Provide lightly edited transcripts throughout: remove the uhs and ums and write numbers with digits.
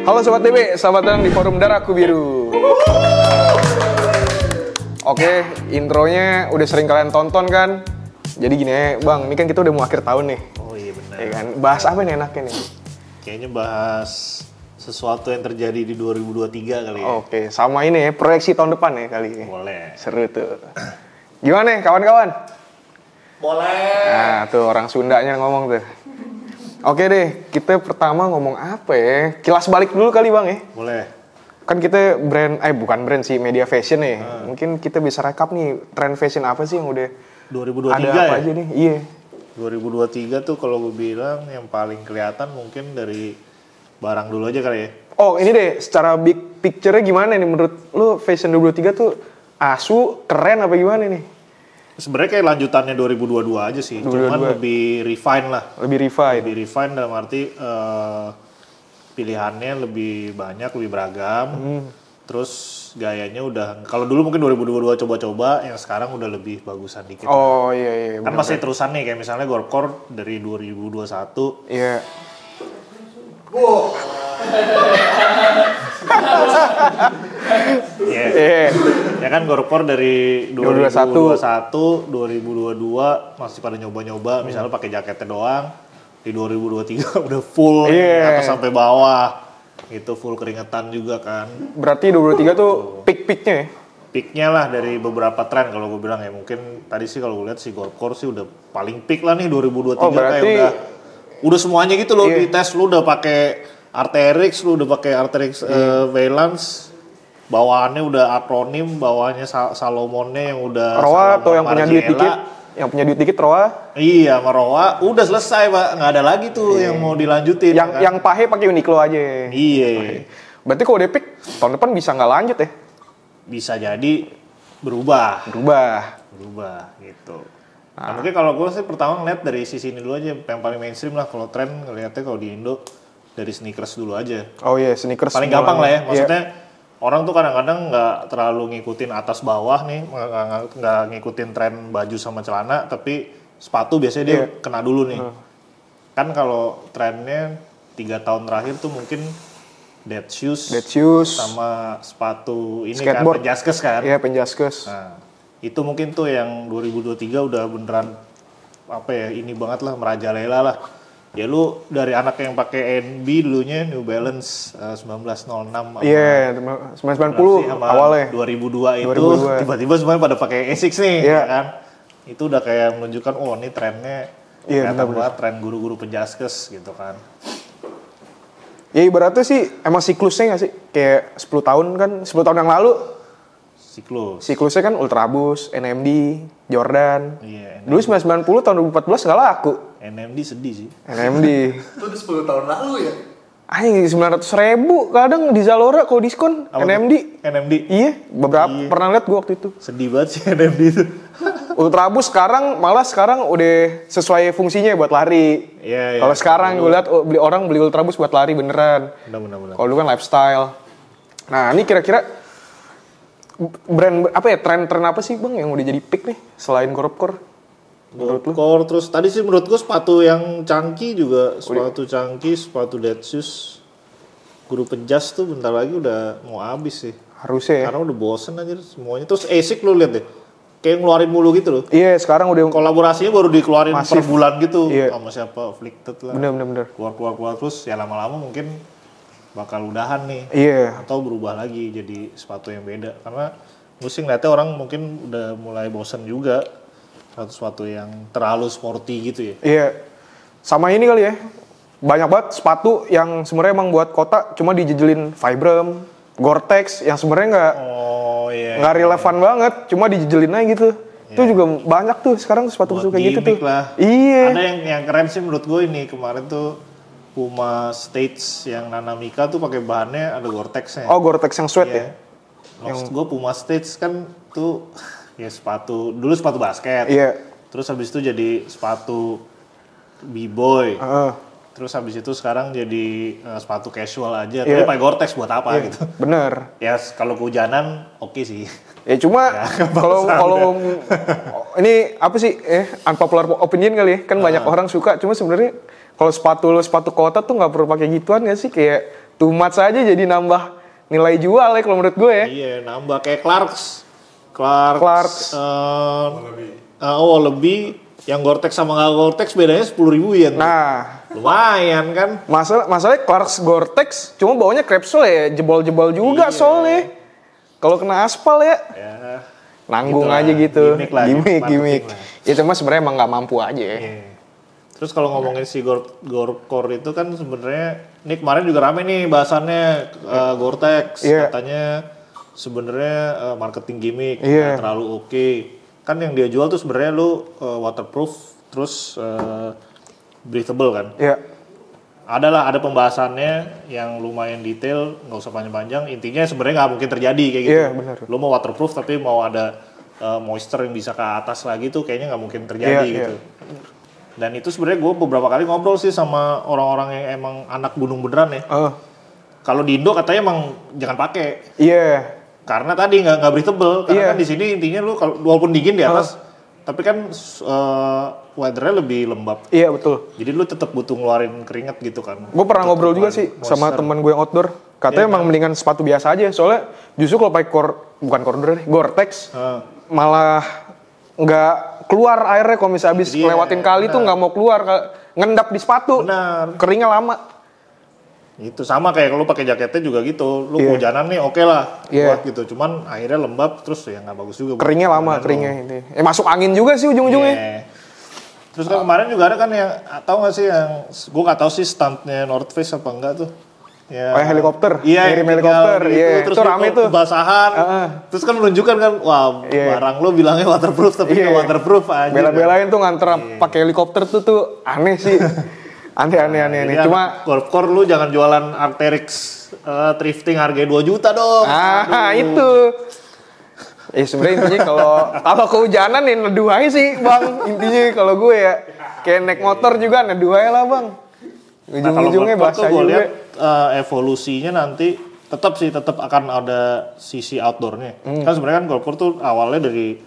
Halo Sobat DB, selamat datang di Forum Darahku Biru. Oke, intronya udah sering kalian tonton kan? Jadi gini ya, Bang, ini kan kita udah mau akhir tahun nih. Oh iya benar. Ya kan? Bahas apa nih enaknya nih? Kayaknya bahas sesuatu yang terjadi di 2023 kali ya. Oke, sama ini ya, proyeksi tahun depan ya kali ini. Boleh. Seru tuh. Gimana nih kawan-kawan? Boleh. Nah, tuh orang Sundanya ngomong tuh. Oke deh, kita pertama ngomong apa ya? Kilas balik dulu kali Bang ya. Boleh. Kan kita bukan brand sih, media fashion nih. Mungkin kita bisa rekap nih, tren fashion apa sih yang udah 2023 ada apa ya? aja nih? Iya. 2023 tuh kalau gue bilang yang paling kelihatan mungkin dari barang dulu aja kali ya. Oh ini deh, secara big picture-nya gimana nih menurut lu fashion 2023 tuh asu, keren apa gimana nih? Sebenarnya kayak lanjutannya 2022 aja sih, 2022. cuman lebih refine lah. Lebih refine. Lebih refine dalam arti pilihannya lebih banyak, lebih beragam. Terus gayanya udah, kalau dulu mungkin 2022 coba-coba, yang sekarang udah lebih bagusan dikit. Oh iya. Kan masih terusan nih, kayak misalnya Gorkor dari 2021. Iya. Iya. Ya kan Gorkor dari 2021, 2022 masih pada nyoba-nyoba, misalnya pakai jaketnya doang. Di 2023 udah full atas sampai bawah. Itu full keringetan juga kan. Berarti 2023 tuh peak-peaknya ya? Peaknya lah dari beberapa tren kalau gue bilang ya. Mungkin tadi sih kalau gue lihat si Gorkor sih udah paling peak lah nih 2023. Oh, berarti kayak udah semuanya gitu loh. Di tes lu udah pakai Arterix, lu udah pakai Arterix Valance. Bawaannya udah akronim, bawaannya Salomonnya yang udah Roa atau yang punya duit Margiela. dikit? Yang punya duit dikit Roa? Iya, sama Roa udah selesai Pak, nggak ada lagi tuh yang mau dilanjutin. Yang pahe pakai Uniqlo aja. Iya. Berarti kalau udah peak, tahun depan bisa nggak lanjut ya? Bisa jadi berubah gitu. Nah, mungkin kalau gue sih pertama ngeliat dari sisi ini dulu aja, yang paling mainstream lah. Kalau tren ngeliatnya kalau di Indo dari sneakers dulu aja. Oh iya, sneakers Paling gampang lah ya, maksudnya orang tuh kadang-kadang nggak terlalu ngikutin atas bawah nih, nggak ngikutin tren baju sama celana, tapi sepatu biasanya dia kena dulu nih. Kan kalau trennya 3 tahun terakhir tuh mungkin dead shoes sama sepatu ini skateboard. kan, penjaskes kan. Iya, penjaskes. Nah, itu mungkin tuh yang 2023 udah beneran apa ya, ini banget lah, merajalela lah. Ya lu dari anak yang pakai NB dulunya New Balance 1906 Iya, 1990 awalnya. 2002 itu tiba-tiba semuanya pada pakai Asics nih, ya kan? Itu udah kayak menunjukkan ini trennya kelihatan banget, tren guru-guru penjaskes gitu kan. Ya ibaratnya sih emang siklusnya nggak sih? Kayak 10 tahun kan, 10 tahun yang lalu siklusnya kan Ultraboost, NMD, Jordan. Iya, dulu 1990 tahun 2014 nggak laku. NMD sedih sih. NMD. Itu udah 10 tahun lalu ya? Anjing 900.000 kadang di Zalora kalau diskon. NMD. Iya, pernah lihat gua waktu itu. Sedih banget sih NMD itu. Ultraboost sekarang udah sesuai fungsinya buat lari. Iya. Kalau sekarang gue lihat orang beli Ultraboost buat lari beneran. Benar. Kalau dulu kan lifestyle. Nah, ini kira-kira brand apa ya, tren apa sih Bang yang udah jadi peak nih selain Gorkor? Gorkor, terus tadi sih menurut gue sepatu yang chunky juga, sepatu dead shoes. Guru penjas tuh bentar lagi udah mau habis sih. Harusnya ya. Karena udah bosen aja semuanya. Terus Asics lu lihat deh. Kayak ngeluarin mulu gitu loh. Iya, sekarang udah kolaborasinya baru dikeluarin per bulan gitu. Iya. Sama siapa? Afflicted lah. Bener. Keluar terus ya lama-lama mungkin bakal udahan nih. Iya. Atau berubah lagi jadi sepatu yang beda. Karena gue sih ngeliatnya orang mungkin udah mulai bosen juga. Sepatu yang terlalu sporty gitu ya. Iya. Sama ini kali ya. Banyak banget sepatu yang sebenarnya emang buat kota cuma dijejelin Vibram, Gore-Tex yang sebenarnya nggak relevan banget, cuma dijejelin aja gitu. Itu juga banyak tuh sekarang sepatu-sepatu kayak gitu tuh. Lah. Iya. Ada yang keren sih menurut gue ini kemarin tuh Puma Stage yang Nanamika tuh pakai bahannya ada Gore-Texnya. Oh, Gore-Tex yang sweat ya? Maksud gue Puma Stage kan tuh ya dulu sepatu basket. Iya. Terus habis itu jadi sepatu B-boy. Terus habis itu sekarang jadi sepatu casual aja. Tapi pakai Gore-Tex buat apa gitu? Bener. Ya kalau kehujanan oke sih. Ya cuma kalau ini apa sih unpopular opinion kali ya, kan banyak orang suka, cuma sebenarnya kalau sepatu kota tuh nggak perlu pakai gituan ya sih, kayak too much aja jadi nambah nilai jual ya kalau menurut gue ya. Iya, nambah kayak Clarks. Lebih. Yang Gore-Tex sama nggak Gore-Tex bedanya 10.000 yen. Nah, lumayan kan. Masalahnya Clarks Gore-Tex cuma bawanya Crepsol ya, jebol-jebol juga soalnya. Kalau kena aspal ya, nanggung gitu aja gitu. Gimmick. Itu mah sebenarnya emang nggak mampu aja ya. Terus kalau ngomongin si Gore-Core itu kan sebenarnya, ini kemarin juga rame nih bahasannya Gore-Tex. Katanya sebenarnya marketing gimmick, nggak terlalu oke. Kan yang dia jual tuh sebenarnya lu waterproof, terus breathable kan. Ada pembahasannya yang lumayan detail, nggak usah panjang-panjang. Intinya sebenarnya nggak mungkin terjadi kayak gitu. Benar. Lu mau waterproof tapi mau ada moisture yang bisa ke atas lagi tuh kayaknya nggak mungkin terjadi gitu. Dan itu sebenarnya gue beberapa kali ngobrol sih sama orang-orang yang emang anak gunung beneran ya. Kalau di Indo katanya emang jangan pakai. Karena tadi nggak breathable. Karena kan di sini intinya lu walaupun dingin di atas, tapi kan weather-nya lebih lembab. Iya betul. Jadi lu tetap butuh ngeluarin keringat gitu kan. Gue pernah ngobrol juga sih sama teman gue yang outdoor. Katanya emang mendingan sepatu biasa aja. Soalnya justru kalau pakai Gore-Tex malah nggak keluar airnya kalau misalnya habis ngelewatin kali tuh nggak mau keluar, ngendap di sepatu. Keringnya lama. Itu sama kayak kalau pakai jaketnya juga gitu. Lu hujanan nih oke lah buat gitu. Cuman akhirnya lembab terus ya nggak bagus juga. Keringnya lama ini. Masuk angin juga sih ujung-ujungnya. Terus kan kemarin juga ada kan yang tahu nggak sih yang gue nggak tahu sih stuntnya North Face apa enggak tuh. Helikopter. Ngirim helikopter. Terus itu rame tuh. Basahan. Terus kan menunjukkan kan, wah barang lo bilangnya waterproof tapi nggak waterproof aja. Bela-belain tuh nganter pakai helikopter tuh aneh sih. Aneh. Cuma Gore-Core lu jangan jualan Arc'teryx thrifting harga 2 juta dong. Itu. Sebenarnya intinya kalau kehujanan nih neduh aja sih bang. Intinya kalau gue ya kayak naik motor juga neduh aja lah bang. Ujung-ujungnya bahasa juga. Lihat evolusinya nanti tetap akan ada sisi outdoornya. Kan sebenarnya kan Gore-Core tuh awalnya dari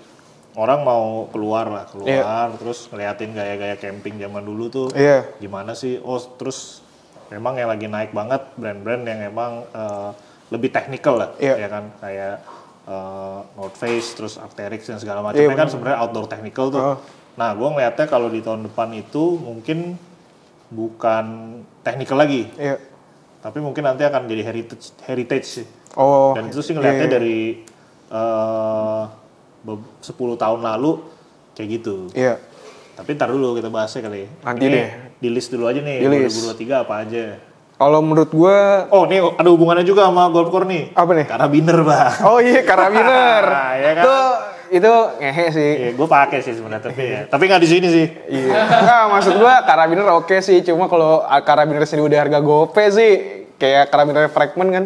orang mau keluar terus ngeliatin gaya-gaya camping zaman dulu tuh gimana sih. Terus memang yang lagi naik banget brand-brand yang emang lebih technical lah ya kan, kayak North Face terus Arc'teryx dan segala macamnya kan sebenarnya outdoor technical tuh. Nah gue ngeliatnya kalau di tahun depan itu mungkin bukan technical lagi, tapi mungkin nanti akan jadi heritage sih. Dan itu sih ngeliatnya dari 10 tahun lalu kayak gitu. Tapi ntar dulu kita bahasnya kali. Nanti deh. Di list dulu aja nih. 2023 apa aja. Kalau menurut gue... nih ada hubungannya juga sama Gore-Core nih. Apa nih? Karabiner bang. Karabiner. Ya kan? Itu ngehe sih. Gue pakai sih sebenarnya tapi nggak di sini sih. Nggak, maksud gue karabiner oke sih. Cuma kalau karabiner sendiri udah harga gope sih. Kayak karabiner Fragment kan.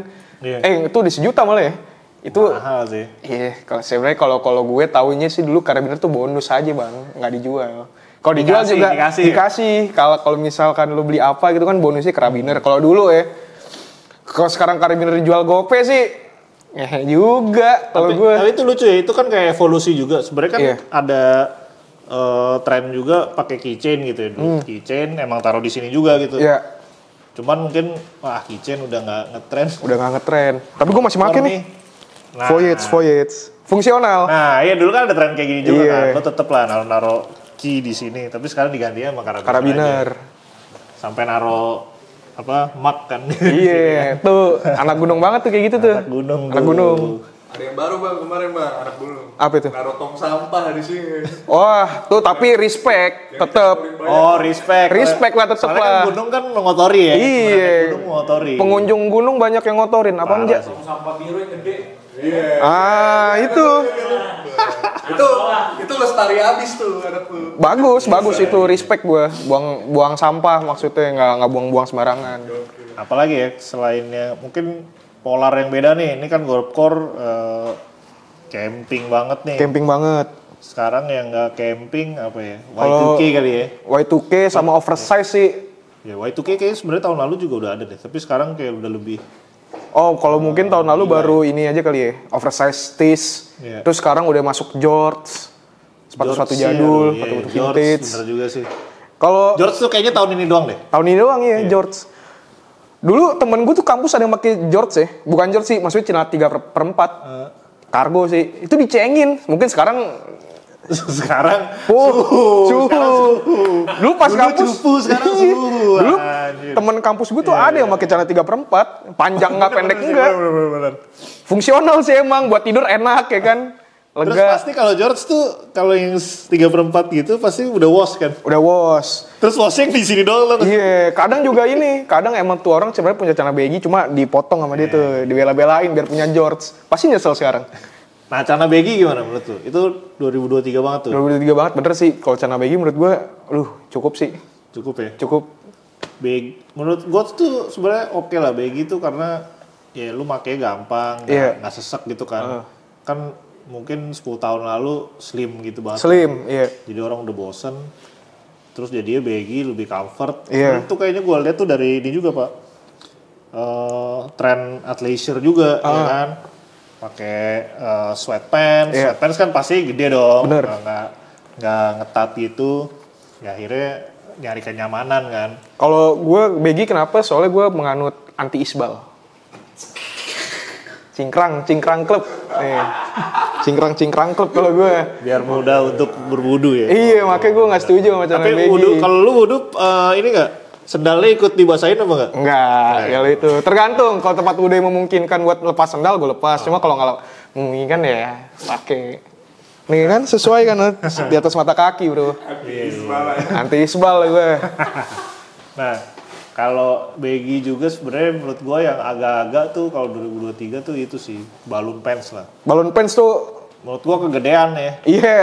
Itu di 1 juta malah ya. Itu mahal sih. Sebenarnya kalau gue taunya sih dulu karabiner tuh bonus aja bang, nggak dijual. Kalau dijual juga dikasih. Kalau misalkan lu beli apa gitu kan bonusnya karabiner. Kalau dulu ya, kalau sekarang karabiner dijual gope sih, juga. Kalau gue. Tapi itu lucu ya, itu kan kayak evolusi juga. Sebenarnya kan ada tren juga pakai keychain gitu ya. Keychain emang taruh di sini juga gitu. Cuman mungkin keychain udah nggak ngetren. Tapi gue masih pakai nih. Voyage. Fungsional. Nah, dulu kan ada tren kayak gini juga kan. Lo tetep lah naro key di sini, tapi sekarang digantinya sama karabiner. Sampai naro mak kan. Tuh anak gunung banget tuh kayak gitu tuh. Anak gunung. Ada yang baru bang kemarin bang, anak gunung. Apa itu? Naro tong sampah di sini. Tuh tapi respect, tetep. Respect. Respect lah tetep lah. Soalnya kan gunung kan mengotori ya. Gunung mengotori. Pengunjung gunung banyak yang ngotorin. Apa enggak? Tong sampah biru yang gede. Itu. itu lestari abis tuh anakku. Bagus itu respect gue. Buang sampah maksudnya nggak buang-buang sembarangan. Apalagi ya selainnya mungkin polar yang beda nih. Ini kan Gore-Core camping banget nih. Camping banget. Sekarang yang nggak camping apa ya? Y2K kali ya. Y2K sama oversize sih. Ya Y2K kayaknya sebenarnya tahun lalu juga udah ada deh. Tapi sekarang kayak udah lebih. Kalau mungkin tahun lalu baru ini aja kali ya, oversize tees. Terus sekarang udah masuk Jorts, sepatu-sepatu jadul, sepatu vintage. Bener juga sih. Kalau Jorts tuh kayaknya tahun ini doang deh. Tahun ini doang ya, Jorts. Dulu temen gue tuh kampus ada yang pakai Jorts ya. Bukan Jorts sih, maksudnya celana 3/4. Kargo sih. Itu dicengin. Mungkin sekarang Sekarang suhu. Dulu pas Dulu kampus cupu, sekarang suhu. Dulu Anjir. temen kampus gue tuh ada yang pakai celana 3/4. Panjang nggak pendek enggak. Bener. Fungsional sih emang, buat tidur enak ya kan. Terus Lega. pasti kalau George tuh kalau yang 3/4 gitu pasti udah wash kan. Udah wash. Terus washing di sini doang tuh. Iya, kadang juga ini, kadang emang tuh orang sebenarnya punya celana baggy cuma dipotong sama dia tuh, dibela-belain biar punya George. Pasti nyesel sekarang. Nah, celana baggy gimana menurut lu? Itu 2023 banget tuh. 2023 banget bener sih, kalau celana baggy menurut gue, cukup sih, Cukup ya. cukup. Baggy menurut gua tuh sebenarnya oke lah baggy tuh karena ya lu makanya gampang, nggak sesek gitu kan. Kan mungkin 10 tahun lalu slim gitu banget. Slim, iya. Jadi orang udah bosen. Terus jadinya baggy lebih comfort. Iya. Itu kayaknya gue lihat tuh dari ini juga Pak. Tren athleisure juga ya kan. Pakai sweatpants. Iya. Sweatpants kan pasti gede dong. Bener. Nggak ngetat gitu. Ya akhirnya nyari kenyamanan kan. Kalau gue baggy kenapa? Soalnya gue menganut anti isbal. Cingkrang klub. Cingkrang klub kalau gue. Biar mudah untuk berwudu ya. Iya, makanya gue nggak setuju sama celana Tapi baggy. wudu, kalau lu wudu ini nggak? Sendalnya ikut dibasahin apa nggak? Enggak, ya itu. Tergantung. Kalau tempat udah memungkinkan buat lepas sendal, gue lepas. Cuma kalau nggak memungkinkan ya pakai. Nih kan sesuai kan di atas mata kaki, bro. Anti isbal gue. Nah, kalau baggy juga sebenarnya menurut gue yang agak-agak tuh kalau 2023 tuh itu sih balloon pants lah. Balloon pants tuh, Menurut gue kegedean ya. iya.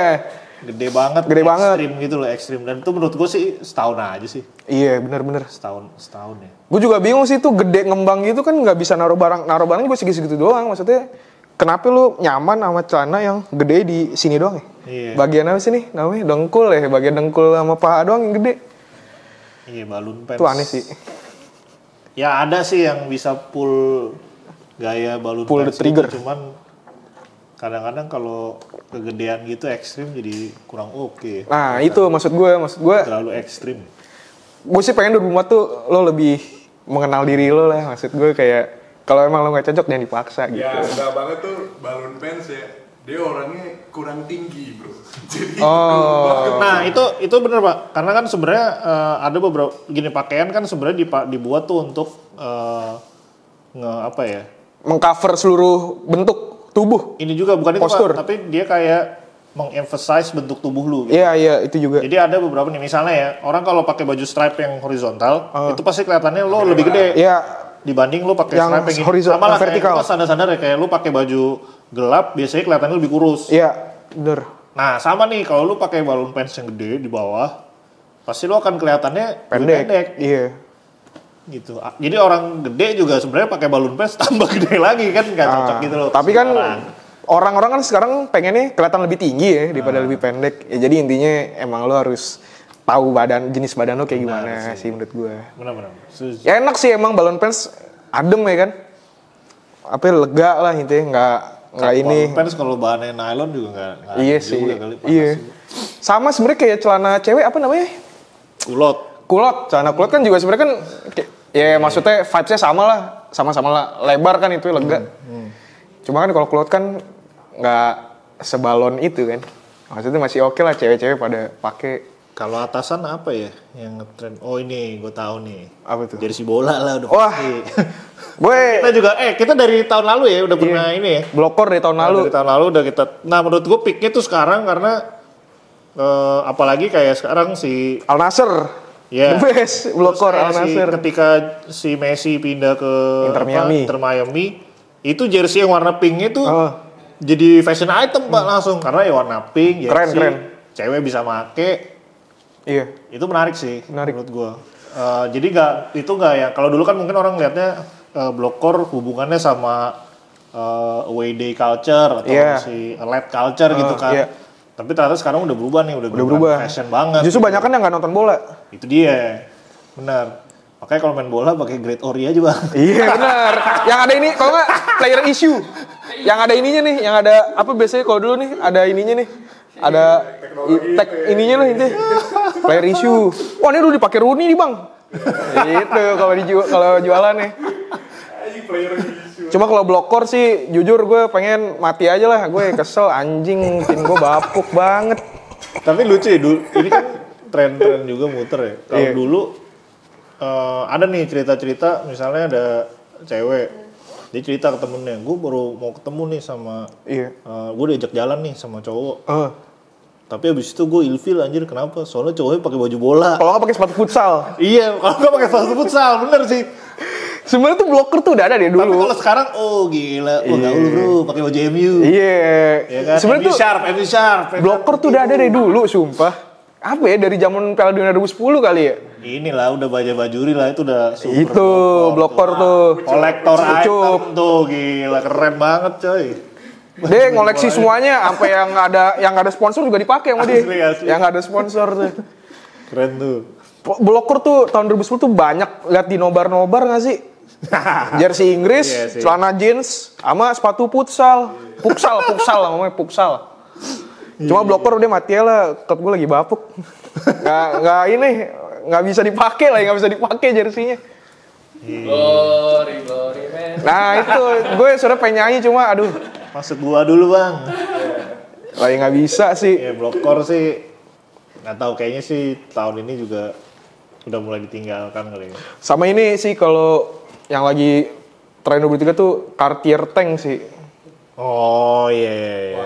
Gede banget. Gede banget. Ekstrim gitu loh, ekstrim. Dan itu menurut gue sih setahun aja sih. Iya, benar-benar. Setahun ya. Gue juga bingung sih tuh gede ngembang gitu kan nggak bisa naruh barang juga segitu-segitu doang. Maksudnya kenapa lu nyaman sama celana yang gede di sini doang ya? Iya. Bagian apa sih nih namanya? Dengkul ya, bagian dengkul sama paha doang yang gede. Iya, balloon pants. Itu aneh sih. Ya ada sih yang bisa pull gaya balloon Pull the pants trigger. gitu, cuman kadang-kadang kalau kegedean gitu ekstrim jadi kurang oke. Nah, itu maksud gue. Terlalu ekstrim. Gue sih pengen 2004 tuh lo lebih mengenal diri lo lah. Maksud gue kayak kalau emang lo nggak cocok jangan dipaksa gitu. Ya, enggak banget tuh balloon pants ya. Dia orangnya kurang tinggi, bro. Jadi Nah itu bener Pak, karena kan sebenarnya ada beberapa gini pakaian kan sebenarnya dibuat tuh untuk Mengcover seluruh bentuk tubuh. ini juga bukan itu Postur. Pak, tapi dia kayak mengemphasize bentuk tubuh lu. Gitu. Iya itu juga. Jadi ada beberapa nih misalnya ya orang kalau pakai baju stripe yang horizontal itu pasti kelihatannya lo lebih gede. Iya. Dibanding lu pakai Yang stripe yang horizontal, sama lah vertikal. kayak standar-standar ya kayak lu pakai baju gelap biasanya kelihatannya lebih kurus. Iya, bener. Nah, sama nih kalau lu pakai balloon pants yang gede di bawah, pasti lu akan kelihatannya lebih pendek. Iya. Gitu. Jadi orang gede juga sebenarnya pakai balloon pants tambah gede lagi kan nggak cocok gitu loh. Tapi kan sekarang. orang-orang kan sekarang pengennya kelihatan lebih tinggi ya daripada lebih pendek. Ya jadi intinya emang lo harus tahu jenis badan lo kayak gimana sih menurut gue. Benar-benar. Ya enak sih emang balloon pants adem ya kan. Apa lega lah intinya nggak ini. Balloon pants kalau bahannya nylon juga nggak Iya juga sih. kali, panas Iya. juga. Sama sebenarnya kayak celana cewek apa namanya? Kulot. Celana kulot kan juga sebenarnya kan ya maksudnya vibes-nya sama-sama lah lebar kan itu lega. Cuma kan kalau kulot kan nggak sebalon itu kan. Maksudnya masih oke lah cewek-cewek pada pakai. Kalau atasan apa ya yang ngetren? Oh ini gue tahu nih. Apa tuh? Jersey bola lah udah Wah. pasti. Gue Kita juga kita dari tahun lalu ya udah pernah ini ya. blokor dari tahun lalu. Dari tahun lalu udah kita. Nah menurut gue peaknya tuh sekarang karena apalagi kayak sekarang si Al Nassr. ya The best blokor Al Nassr. ketika si Messi pindah ke Inter Miami itu jersey yang warna pinknya tuh Oh. jadi fashion item Pak langsung karena ya warna pink jersey Keren. cewek bisa make Iya. itu menarik sih Menarik. menurut gue. Jadi nggak ya kalau dulu kan mungkin orang lihatnya blokor hubungannya sama away day culture atau Iya. si late culture gitu kan. Iya. Tapi ternyata sekarang udah berubah nih, udah berubah. fashion banget. Justru banyak kan yang nggak nonton bola. Itu dia. Benar. Makanya kalau main bola pakai Great Ori aja, Bang. Iya benar. Yang ada ini kalau nggak player issue. Yang ada ininya nih, yang ada apa biasanya kalau dulu nih ada ininya nih. Ada ininya lah intinya. Player issue. Wah, ini udah dipakai Rooney nih, Bang. Itu kalau jualan nih. Player bisu. Cuma kalau blokor sih jujur gue pengen mati aja lah. Gue kesel anjing, tim gue bapuk banget. Tapi lucu ya, dulu ini kan tren-tren juga muter ya. Kalau dulu ada nih cerita-cerita, misalnya ada cewek, dia cerita ke temennya, gue baru mau ketemu nih sama, gue diajak jalan nih sama cowok. Tapi abis itu gue ilfil anjir, kenapa? Soalnya cowoknya pakai baju bola. Kalau nggak pakai sepatu futsal. Iya, kalau nggak pakai sepatu futsal, bener sih. Sebenarnya tuh bloker tuh udah ada deh dulu. Tapi kalau sekarang, oh gila, gaul bro, pakai baju MU. Iya. Ya kan? Sebenarnya tuh MU sharp. bloker tuh udah ada dari dulu, sumpah. Apa ya, dari zaman Piala Dunia 2010 kali ya? Inilah udah bajuri lah, itu udah super. Itu bloker tuh. Kolektor item tuh, gila keren banget coy. Dia ngoleksi semuanya, sampai yang nggak ada sponsor juga dipakai sama dia. Asli. Yang nggak ada sponsor tuh. Keren tuh. Bloker tuh tahun 2010 tuh banyak lihat di nobar-nobar nggak sih? Jersey Inggris, celana jeans, sama sepatu futsal. Futsal namanya futsal. Cuma bloker udah mati lah, klub gue lagi bapuk. nggak bisa dipakai lah, nggak bisa dipakai jersinya. Glory man. Nah itu, gue sudah pengen nyanyi cuma aduh. Masuk gua dulu bang. Lagi nggak bisa sih. Ya blokor sih, nggak tahu kayaknya sih tahun ini juga udah mulai ditinggalkan kali ya. Sama ini sih kalau yang lagi tren 23 tuh Cartier Tank sih. Oh iya.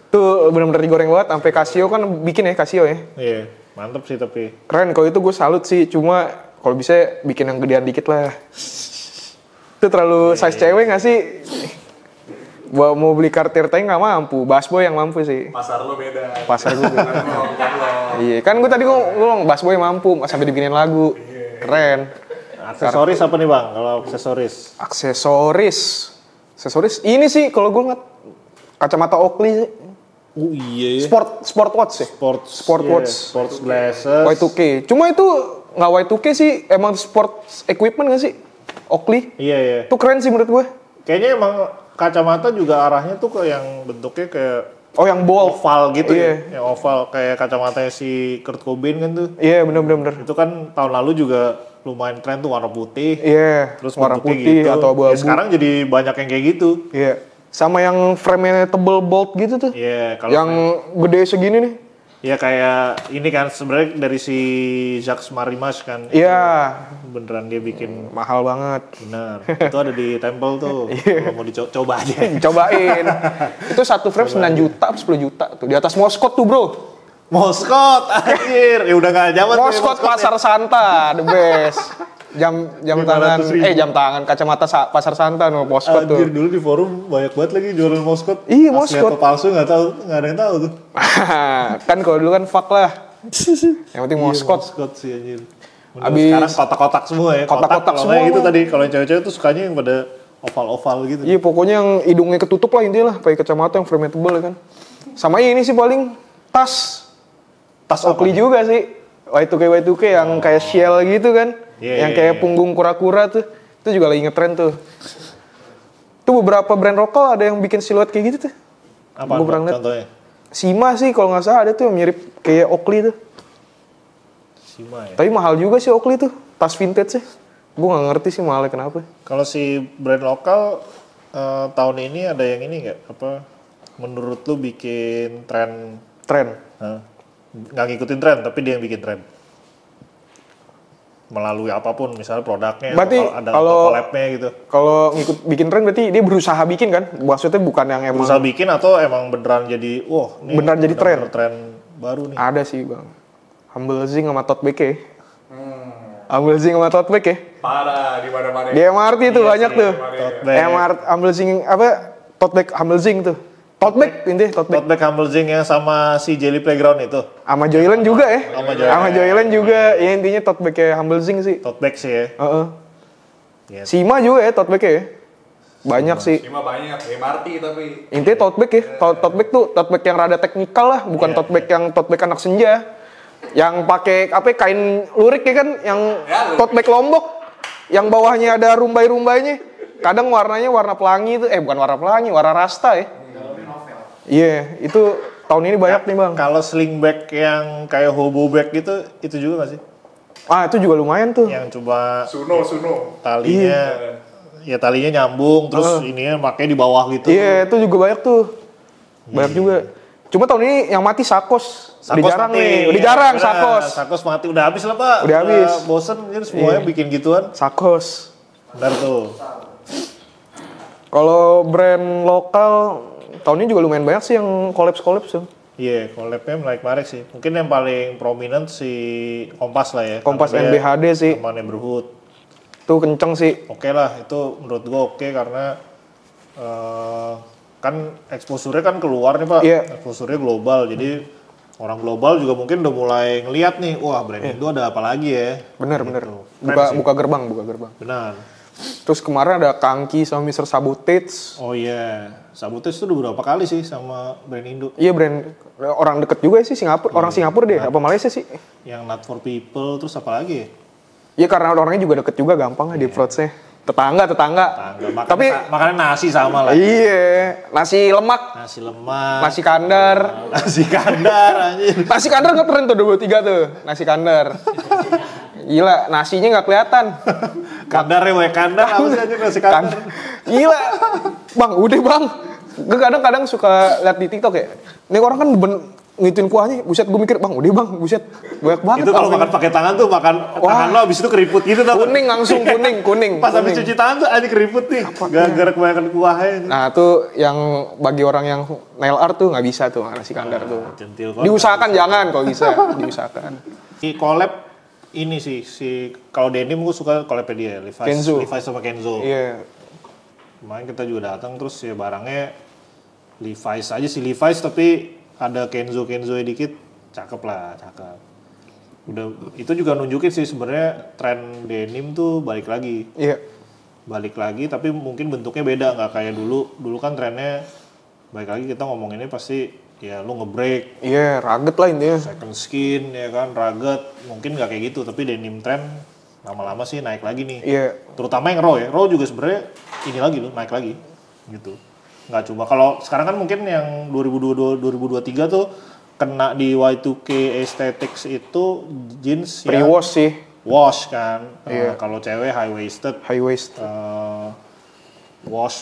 Tuh benar-benar digoreng banget, sampai Casio kan bikin ya Casio ya. Iya, mantep sih tapi. Keren, kalau itu gue salut sih, cuma kalau bisa bikin yang gedean dikit lah. Itu terlalu size cewek gak sih? Mau beli Cartier Tank gak mampu, busboy yang mampu sih. Pasar lo beda. Pasar gue beda. Bukan lo. Iya, kan gue tadi ngomong busboy mampu, sampai dibikinin lagu. Keren. Aksesoris apa nih bang? Kalau Aksesoris ini sih kalau gue ngeliat kacamata Oakley sih. Oh iya ya. Sport watch sih. Sport watch. Sports glasses. Y2K. Cuma itu nggak Y2K sih, emang sport equipment nggak sih? Oakley. Iya. Itu keren sih menurut gue. Kayaknya emang kacamata juga arahnya tuh ke yang bentuknya kayak yang ball. oval gitu Iya. ya. Yang oval kayak kacamatanya si Kurt Cobain kan tuh. Iya bener. Itu kan tahun lalu juga lumayan tren tuh warna putih. Iya. Terus warna bentuknya putih gitu. atau abu-abu. Ya, sekarang jadi banyak yang kayak gitu. Iya. Sama yang frame-nya tebel bolt gitu tuh. Iya. Kalau yang gede segini nih. ya kayak ini kan sebenarnya dari si Jacques Marimas kan. Iya. Beneran dia bikin Mahal banget. benar. Itu ada di Temple tuh. Kalau mau dicoba aja. Cobain. Itu satu frame 9 juta, 10 juta tuh. Di atas Moskot tuh bro. Moskot anjir. Ya udah enggak zaman Moskot Pasar Santa, the best. Jam tangan, 500.000. jam tangan kacamata Pasar Santa no Moskot tuh. Anjir dulu di forum banyak banget lagi jualan Moskot. Iya, Asli Moskot. atau palsu enggak tahu, enggak ada yang tahu tuh. Kan kalau dulu kan fuck lah. Yang penting Moskot. Moskot sih anjir. Abis- Sekarang kotak-kotak semua ya. Kotak-kotak kalau semua kayak gitu mah. tadi. Kalau yang cewek-cewek tuh sukanya yang pada oval-oval gitu. Iya pokoknya yang hidungnya ketutup lah intinya lah, pakai kacamata yang frame tebel kan. Sama ini sih paling tas Oakley juga sih. Y2K yang kayak shell gitu kan. Iya, yang iya, kayak iya. punggung kura-kura tuh. Itu juga lagi ngetren tuh. Itu beberapa brand lokal ada yang bikin siluet kayak gitu tuh. Apa Gua pernah liat. contohnya? Sima sih kalau nggak salah ada tuh yang mirip kayak Oakley tuh. Sima ya. Tapi mahal juga sih Oakley tuh. Tas vintage sih. Gue nggak ngerti sih mahalnya kenapa. Kalau si brand lokal tahun ini ada yang ini nggak? Apa? Menurut lu bikin tren? Tren. Nggak ngikutin tren, tapi dia yang bikin tren. Melalui apapun, misalnya produknya, Berarti atau ada kalau- collab-nya gitu. Kalau ngikut bikin tren berarti dia berusaha bikin kan? Maksudnya bukan yang emang Berusaha bikin atau emang beneran jadi, wah ini Beneran jadi tren? tren baru nih. ada sih bang. Humble Zing sama tote bag ya. Humble Zing sama tote bag ya. Parah di mana-mana. Di MRT tuh banyak tuh. Tote bag. MRT Humble Zing apa? Tote bag Humble Zing tuh. Tote bag intinya tote bag. Tote bag Humble Zing yang sama si Jelly Playground itu. Sama Joyland juga ya. Sama Joyland. Sama Joyland juga. Ya intinya tote bag kayak Humble Zing sih. Tote bag sih ya. Heeh. Yes. Sima juga ya tote bag ya. Banyak sih. Cuma banyak MRT tapi Intinya tote bag ya. Tote bag tuh tote bag yang rada teknikal lah, bukan Iya, tote bag yang tote bag anak senja. Yang pakai apa kain lurik ya kan, yang Ya, tote bag Lombok yang bawahnya ada rumbai-rumbainya. Kadang warnanya warna pelangi itu, bukan warna pelangi, warna rasta ya. Iya, itu tahun ini banyak nih bang. Kalau sling bag yang kayak hobo bag gitu, itu juga nggak sih? Ah itu juga lumayan tuh. Yang coba Suno. talinya, ya talinya nyambung, terus ininya makanya di bawah gitu. Iya itu juga banyak tuh. Banyak juga. Cuma tahun ini yang mati Sakos. Udah jarang mati. nih. Udah jarang Sakos. Sakos mati, udah habis lah Pak. Udah habis. Bosen kan semuanya bikin gituan. Sakos. Benar tuh. Kalau brand lokal tahun ini juga lumayan banyak sih yang collab sih. Iya, collab-nya menarik sih. Mungkin yang paling prominent si Kompas lah ya. Kompas Karena dia NBHD sih. sama Neighborhood. Tuh kenceng sih. Oke lah, itu menurut gua oke karena kan exposure-nya kan keluar nih Pak. Iya. Exposure-nya global. Jadi orang global juga mungkin udah mulai ngeliat nih, wah brand Indo ada apa lagi ya. Bener. Gitu. Keren sih. Buka gerbang. Benar. Terus kemarin ada Kangki sama Mr. Sabotage. Oh iya, Sabotage itu udah berapa kali sih sama brand Indo? Iya brand orang deket juga sih Singapura, orang Singapura deh, apa Malaysia sih? Yang Not For People, terus apa lagi ya? Iya karena orangnya juga deket juga, gampang lah di approach-nya. Tetangga. Tapi makannya nasi sama lah. iya, nasi lemak, Nasi lemak, nasi kandar. nasi kandar anjir. Nasi kandar ngetren tuh 23 tuh, nasi kandar. Gila, nasinya nggak kelihatan. Kandarnya wae kandar, apa sih anjir nasi kandar? Gila, bang, udah bang. Gue kadang suka liat di TikTok ya. Ini orang kan ngituin kuahnya, buset gue mikir bang, udah bang, buset banyak banget. Itu kalau makan pakai tangan tuh tangan lo abis itu keriput gitu tau. Kuning langsung kuning. Pas habis cuci tangan tuh aja keriput nih, gara-gara kebanyakan kuahnya. Nah tuh yang bagi orang yang nail art tuh nggak bisa tuh nasi kandar tuh. Centil Diusahakan jangan kalau bisa, diusahakan. Di collab ini sih, si kalau denim gue suka collabnya dia, Levi's sama Kenzo. Iya. Kemarin kita juga datang terus ya barangnya Levi's aja sih, Levi's tapi ada Kenzo dikit, cakep. Udah itu juga nunjukin sih sebenarnya tren denim tuh balik lagi. Iya. Balik lagi tapi mungkin bentuknya beda, nggak kayak dulu. Dulu kan trennya balik lagi kita ngomonginnya pasti ya lu nge-break. Iya, rugged lah intinya. Second skin ya kan, rugged. Mungkin nggak kayak gitu tapi denim trend lama-lama sih naik lagi nih. Iya. Terutama yang raw ya. Raw juga sebenarnya ini lagi loh, naik lagi gitu. Nggak cuma kalau sekarang kan mungkin yang 2023 tuh kena di Y2K aesthetics itu jeans yang Pre-wash sih. wash kan. Iya. Kalau cewek high waisted, High waist.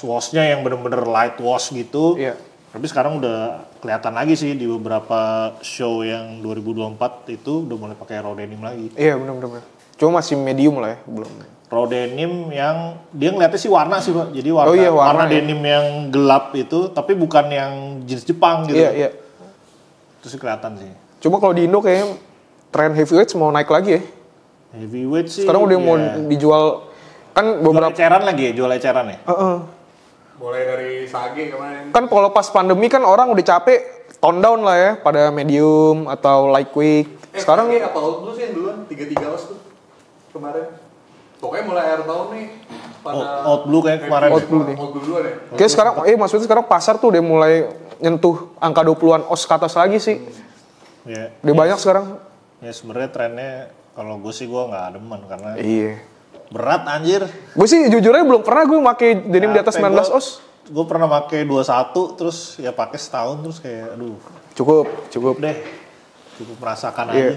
washnya yang bener-bener light wash gitu. Iya. Tapi sekarang udah kelihatan lagi sih di beberapa show yang 2024 itu udah mulai pakai raw denim lagi. Iya benar. Cuma masih medium lah ya, belum. Raw denim yang dia ngeliatnya sih warna sih Pak. Jadi warna ya. denim yang gelap itu, tapi bukan yang jeans Jepang gitu. Iya. Itu sih kelihatan sih. Cuma kalau di Indo kayaknya tren heavyweight mau naik lagi ya. Heavyweight sih. Sekarang udah mau dijual kan beberapa. Jual eceran lagi ya, jual eceran ya. Mulai dari Sage kemarin. Kan kalau pas pandemi kan orang udah capek tone down lah ya pada medium atau lightweight. Sekarang Sage apa Old Blue sih yang duluan 33 os tuh kemarin. Pokoknya mulai akhir tahun nih pada Old Blue kayak kemarin. Old Blue nih. Old Blue duluan ya. Kayak sekarang maksudnya sekarang pasar tuh udah mulai nyentuh angka 20-an os ke atas lagi sih. Ya. Udah banyak sekarang. Ya sebenarnya trennya kalau gue sih gue nggak demen karena Iya. berat anjir. Gue sih jujurnya belum pernah gue pakai denim di atas 19 os. Gue pernah pakai 21 terus ya pakai setahun terus kayak aduh. Cukup. Deh. Cukup merasakan Iya. aja.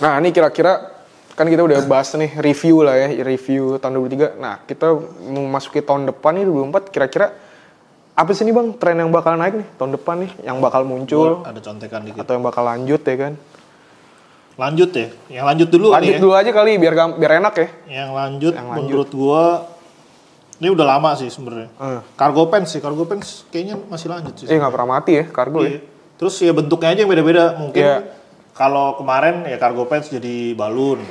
Nah ini kira-kira kan kita udah bahas nih review lah ya, review tahun 2023. Nah kita memasuki tahun depan nih 2024 kira-kira apa sih nih bang tren yang bakal naik nih tahun depan nih yang bakal muncul Ada contekan dikit. atau yang bakal lanjut ya kan? Lanjut ya. Yang lanjut dulu Lanjut kali ya. dulu aja kali biar enak ya. Yang lanjut menurut gua ini udah lama sih sebenarnya. Cargo pants kayaknya masih lanjut sih. Nggak pernah mati ya kargo ya. Iya. Terus ya bentuknya aja yang beda-beda. Mungkin Iya. kalau kemarin ya cargo pants jadi balloon,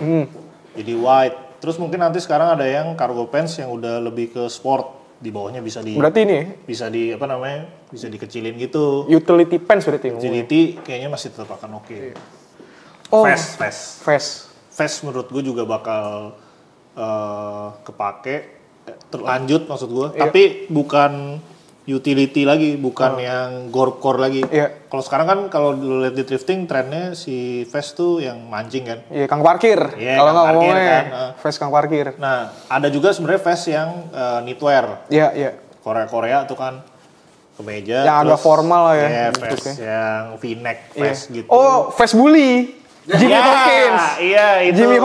jadi white. Terus mungkin nanti sekarang ada yang cargo pants yang udah lebih ke sport. Di bawahnya bisa Berarti ini bisa bisa dikecilin gitu. utility pants berarti. Utility kayaknya masih tetap akan oke. Oh, Fast menurut gue juga bakal kepake lanjut maksud gue. Iya. Tapi bukan utility lagi, bukan yang gore lagi. Iya. Kalau sekarang kan kalau lu lihat di thrifting trennya si Vest tuh yang mancing kan. Iya, kang parkir. Iya, Kalau kang nggak parkir ngomongnya, kan, Vest kang parkir. Nah, ada juga sebenarnya vest yang knitwear. Iya. Korea tuh kan kemeja. Yang agak formal lah ya Iya, bentuknya. vest yang V-neck vest gitu. Oh, Vest bully. Jimmy Hopkins. Iya, itu. Jimmy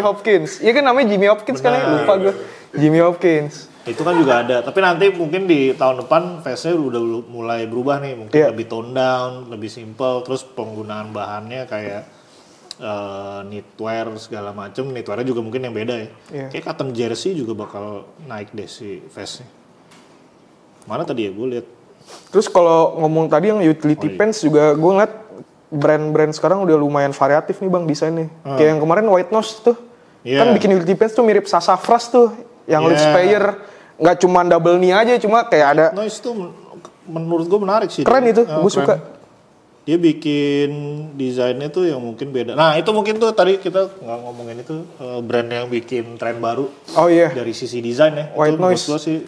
Hopkins. Iya kan namanya Jimmy Hopkins kan ya? Lupa gue. Jimmy Hopkins. Itu kan juga ada, tapi nanti mungkin di tahun depan face-nya udah mulai berubah nih, mungkin lebih tone down, lebih simple, terus penggunaan bahannya kayak knitwear segala macem, knitwearnya juga mungkin yang beda ya. Kayak cotton jersey juga bakal naik deh si face-nya. Mana tadi ya gue lihat. Terus kalau ngomong tadi yang utility pants juga gue ngeliat brand-brand sekarang udah lumayan variatif nih bang desainnya. Kayak yang kemarin White Nose tuh, kan bikin utility pants tuh mirip Sassafras tuh, yang Liv Speyer, nggak cuma double knee aja, cuma kayak ada. White Nose tuh menurut gue menarik sih. Keren itu, gue suka. Dia bikin desainnya tuh yang mungkin beda. Nah itu mungkin tuh tadi kita nggak ngomongin itu brand yang bikin tren baru. Oh iya. Dari sisi desain ya. White Nose. Menurut gue sih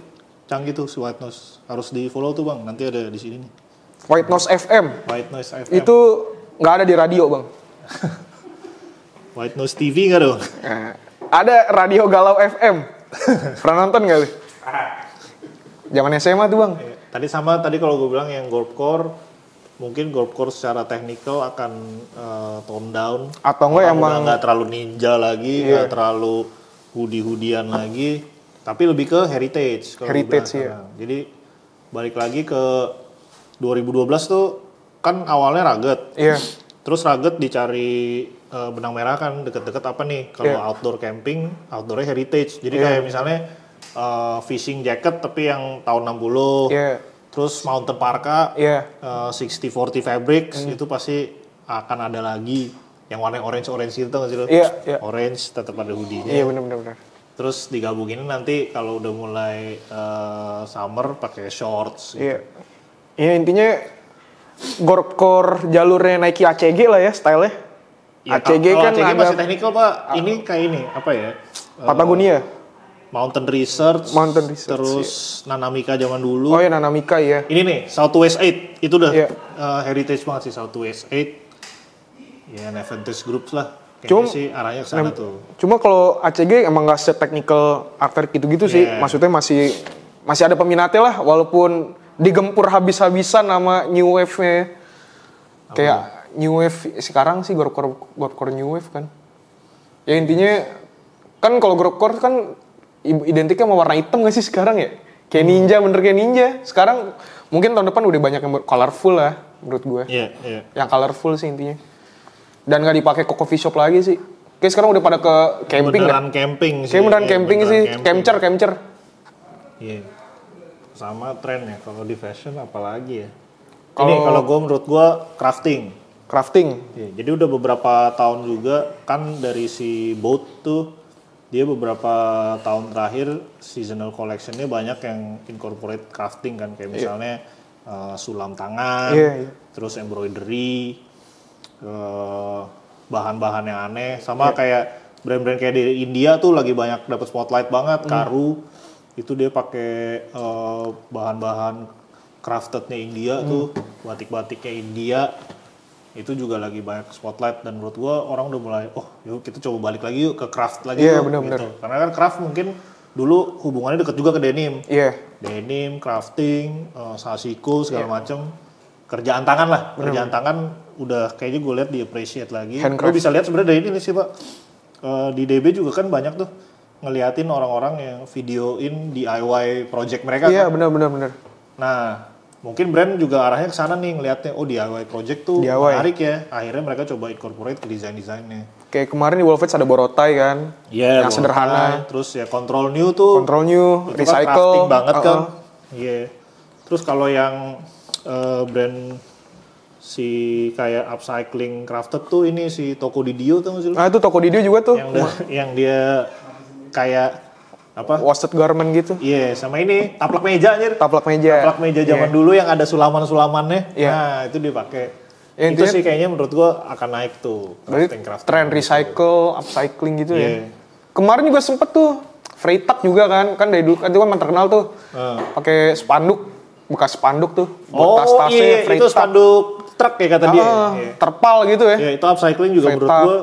canggih tuh si White Nose. Harus di follow tuh bang. Nanti ada di sini nih. White Nose FM. White Nose FM. Itu nggak ada di radio bang. White Nose TV nggak dong? Ada Radio Galau FM. Pernah nonton nggak lu? Zaman SMA tuh bang. Tadi kalau gue bilang yang Gorpcore, mungkin Gorpcore secara teknikal akan tone down. Atau enggak emang nggak terlalu ninja lagi, nggak terlalu hoodie-hoodian lagi, tapi lebih ke heritage. Heritage ya. Jadi balik lagi ke 2012 tuh kan awalnya rugged. Iya. Terus rugged dicari benang merah kan deket-deket apa nih? Kalau outdoor camping, outdoornya heritage. Jadi kayak misalnya fishing jacket tapi yang tahun 60. Iya. Terus mountain parka, 60-40 fabrics itu pasti akan ada lagi yang warna orange gitu nggak sih lo? Iya. Orange tetap ada hoodie-nya. Iya benar. Terus digabungin nanti kalau udah mulai summer pakai shorts. Gitu. Iya. Ya intinya Gorpcore jalurnya Nike ACG lah ya style-nya. Ya, ACG kan ACG ada masih teknikal pak. Ini kayak ini apa ya? Patagonia. Mountain Research. Terus Nanamika zaman dulu. Oh ya Nanamika ya. Ini nih Southwest 8 itu udah heritage banget sih Southwest 8. Ya Neventis Groups lah. Kayaknya sih arahnya ke sana tuh. Cuma kalau ACG emang nggak se-technical artwork gitu-gitu sih. Maksudnya masih ada peminatnya lah walaupun digempur habis-habisan sama new wave-nya. Kayak new wave sekarang sih Gorpcore new wave kan. Ya intinya kan kalau Gorpcore kan identiknya sama warna hitam gak sih sekarang ya? Kayak ninja, bener kayak ninja. Sekarang mungkin tahun depan udah banyak yang colorful lah menurut gue. Iya. Yang colorful sih intinya. Dan gak dipakai ke coffee shop lagi sih. Kayak sekarang udah pada ke camping. Beneran camping sih. Kayak beneran camping sih. Camcer. Iya. Sama tren ya. Kalau di fashion apalagi ya. Ini kalau gue menurut gue crafting. Iya, jadi udah beberapa tahun juga kan dari si Boat tuh dia beberapa tahun terakhir seasonal collection-nya banyak yang incorporate crafting kan kayak misalnya sulam tangan, terus embroidery, bahan-bahan yang aneh sama kayak brand-brand kayak di India tuh lagi banyak dapat spotlight banget. Karu itu dia pakai bahan-bahan craftednya India tuh, batik-batiknya India. Itu juga lagi banyak spotlight dan menurut gua orang udah mulai yuk kita coba balik lagi yuk ke craft lagi bener. gitu. Karena kan craft mungkin dulu hubungannya deket juga ke denim. Denim, crafting, sashiko segala macem. Kerjaan tangan lah. Kerjaan tangan udah kayaknya gue lihat di appreciate lagi. Lo bisa lihat sebenarnya dari ini sih Pak. Di DB juga kan banyak tuh ngeliatin orang-orang yang videoin DIY project mereka. Iya benar. Nah mungkin brand juga arahnya ke sana nih ngelihatnya DIY project tuh menarik ya. Akhirnya mereka coba incorporate ke desain-desainnya. Kayak kemarin di Wolfits ada Borotai kan. Yang sederhana. Terus ya Control New tuh. Recycle. Kan crafting banget kan. Iya. Terus kalau yang brand si kayak upcycling crafted tuh ini si Toko Didio tuh nggak sih? Itu Toko Didio juga tuh. Yang dia kayak apa? Washed garment gitu. Iya, sama ini taplak meja anjir. Taplak meja zaman dulu yang ada sulaman-sulamannya. Nah, itu dipakai. Ya, itu sih kayaknya menurut gua akan naik tuh. Crafting. Tren recycle, upcycling gitu ya. Kemarin juga sempet tuh Freytag juga kan dari dulu kan itu kan terkenal tuh. Pakai spanduk, bekas spanduk tuh. Tas-tasnya Freytag. Itu spanduk truk ya kata dia. Terpal gitu ya. Ya, itu upcycling juga menurut gua